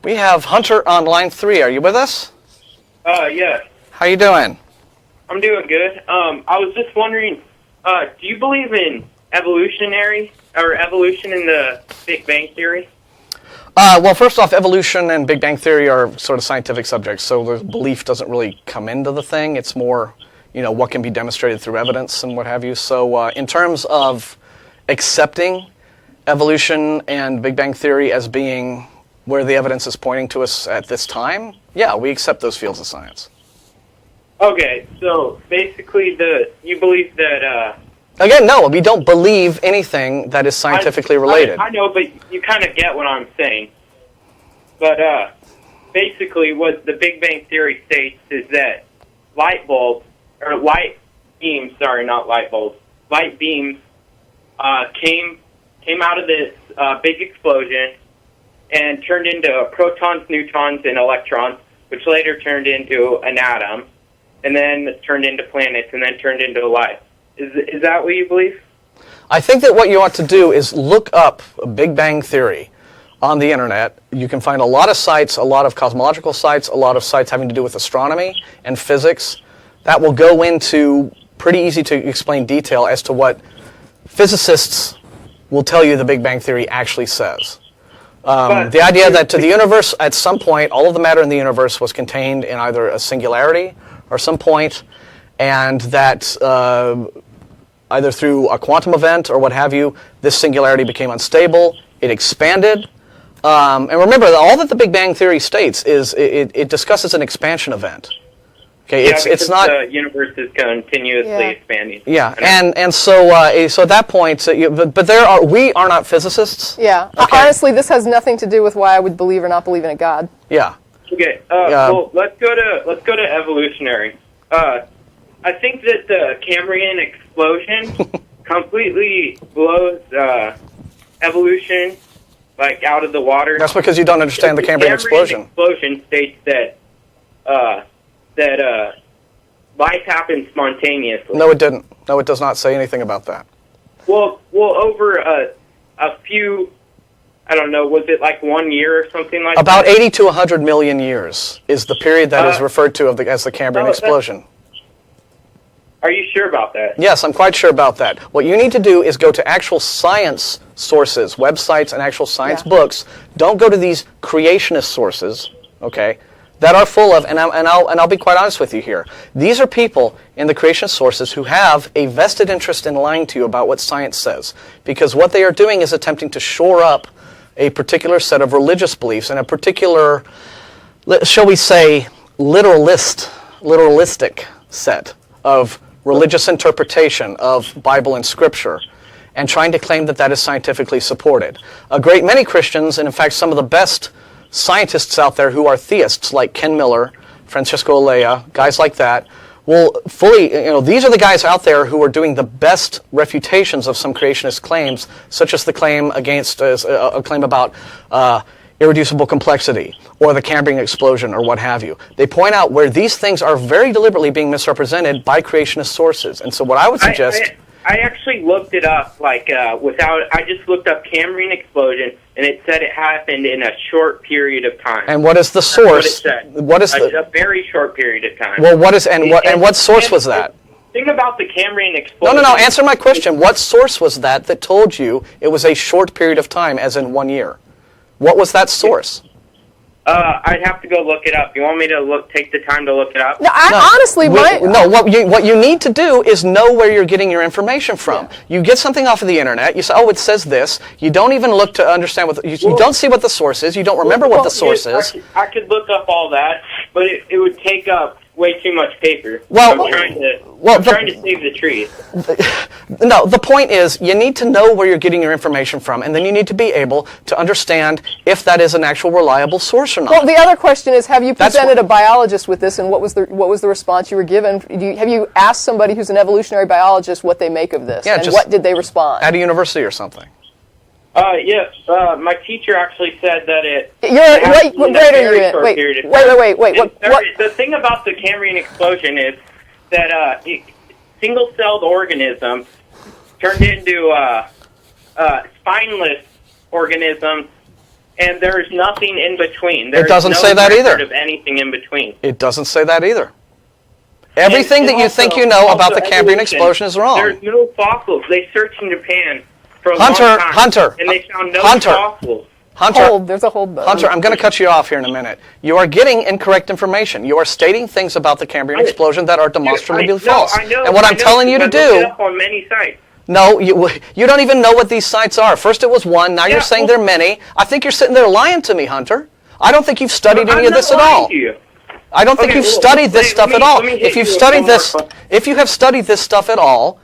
We have Hunter on line 3. Are you with us? Yes. How you doing? I'm doing good. I was just wondering, do you believe in evolution in the Big Bang Theory? Well, first off, evolution and Big Bang Theory are sort of scientific subjects, so the belief doesn't really come into the thing. It's more, what can be demonstrated through evidence and what have you. So in terms of accepting evolution and Big Bang Theory as being where the evidence is pointing to us at this time, yeah, we accept those fields of science. Okay, so basically you believe that... Again, no, we don't believe anything that is scientifically related. I know, but you kind of get what I'm saying. But basically what the Big Bang Theory states is that light beams came out of this big explosion and turned into protons, neutrons, and electrons, which later turned into an atom, and then turned into planets, and then turned into life. Is that what you believe? I think that what you ought to do is look up Big Bang Theory on the internet. You can find a lot of sites, a lot of cosmological sites, a lot of sites having to do with astronomy and physics that will go into pretty easy to explain detail as to what physicists will tell you the Big Bang Theory actually says. The idea that to the universe, at some point, all of the matter in the universe was contained in either a singularity or some point, and that either through a quantum event or what have you, this singularity became unstable, it expanded. And remember, all that the Big Bang Theory states is it discusses an expansion event. Okay, it's not. The universe is continuously expanding. Yeah, and so at that point, we are not physicists. Yeah, okay. Honestly, this has nothing to do with why I would believe or not believe in a God. Yeah. Okay. Well, let's go to evolutionary. I think that the Cambrian explosion completely blows evolution out of the water. That's because you don't understand the Cambrian explosion. The Cambrian explosion states that life happens spontaneously. No, it didn't. No, it does not say anything about that. Well, over a few, I don't know, was it 1 year or something like about that? About 80 to 100 million years is the period that is referred to as the Cambrian explosion. Are you sure about that? Yes, I'm quite sure about that. What you need to do is go to actual science sources, websites, and actual science books. Don't go to these creationist sources, okay, that are full of, and I'll be quite honest with you here. These are people in the creationist sources who have a vested interest in lying to you about what science says, because what they are doing is attempting to shore up a particular set of religious beliefs and a particular, shall we say, literalistic set of religious interpretation of Bible and Scripture, and trying to claim that that is scientifically supported. A great many Christians, and in fact some of the best scientists out there who are theists, like Ken Miller, Francisco Olea, guys like that, will fully, these are the guys out there who are doing the best refutations of some creationist claims, such as the claim against, a claim about irreducible complexity, or the Cambrian explosion, or what have you. They point out where these things are very deliberately being misrepresented by creationist sources. And so what I would suggest... I actually looked it up, I just looked up Cambrian explosion, and it said it happened in a short period of time. And what is the source? What is a very short period of time. Well, what source was that? The thing about the Cambrian explosion... No, answer my question. What source was that told you it was a short period of time, as in 1 year? What was that source? I'd have to go look it up. You want me to take the time to look it up? No, honestly, what you need to do is know where you're getting your information from. Yeah. You get something off of the internet. You say, oh, it says this. You don't even look to understand you don't see what the source is. You don't remember what the source is. I could look up all that, but it would take up way too much paper. Well, I'm trying to save the trees. No, the point is you need to know where you're getting your information from, and then you need to be able to understand if that is an actual reliable source or not. Well, the other question is, have you presented a biologist with this, and what was the response you were given? Have you asked somebody who's an evolutionary biologist what they make of this, and what did they respond? At a university or something. Yes, my teacher actually said that it... What grade are you in? Wait. The thing about the Cambrian explosion is that single-celled organisms turned into spineless organisms And there's nothing in between. It doesn't say that either. Of anything in between. It doesn't say that either. Everything that you think you know about the Cambrian explosion is wrong. There's no fossils. They searched in Japan for a Hunter, long time, Hunter, and they found no Hunter, fossils. Hunter, there's a hold button. Hunter, I'm going to cut you off here in a minute. You are getting incorrect information. You are stating things about the Cambrian explosion that are demonstrably false. I know, and what I'm telling you to do... on many sites. No, you don't even know what these sites are. First it was one, now you're saying there are many. I think you're sitting there lying to me, Hunter. I don't think you've studied any of this at all. I don't think you've studied this stuff at all. If you've studied this, if you have studied this stuff at all,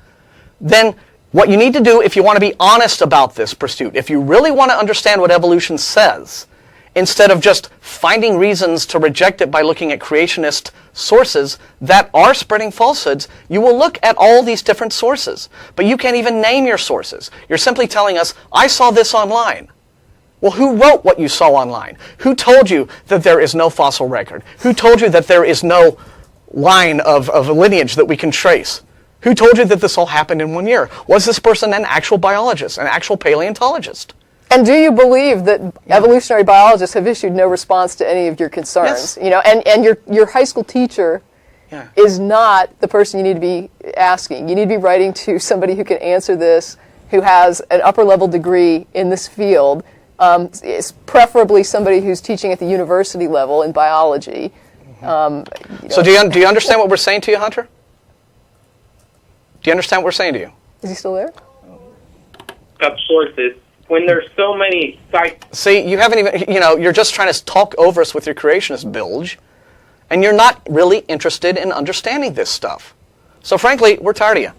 then what you need to do if you want to be honest about this pursuit, if you really want to understand what evolution says, instead of just finding reasons to reject it by looking at creationist sources that are spreading falsehoods, you will look at all these different sources. But you can't even name your sources. You're simply telling us, I saw this online. Well, who wrote what you saw online? Who told you that there is no fossil record? Who told you that there is no line of a lineage that we can trace? Who told you that this all happened in 1 year? Was this person an actual biologist, an actual paleontologist? And do you believe that evolutionary biologists have issued no response to any of your concerns? Yes. You know, and your high school teacher is not the person you need to be asking. You need to be writing to somebody who can answer this, who has an upper level degree in this field. It's preferably somebody who's teaching at the university level in biology. So do you understand what we're saying to you, Hunter? Do you understand what we're saying to you? Is he still there? Of sources. When there's so many sites. See, you haven't even, you're just trying to talk over us with your creationist bilge, and you're not really interested in understanding this stuff. So frankly, we're tired of you.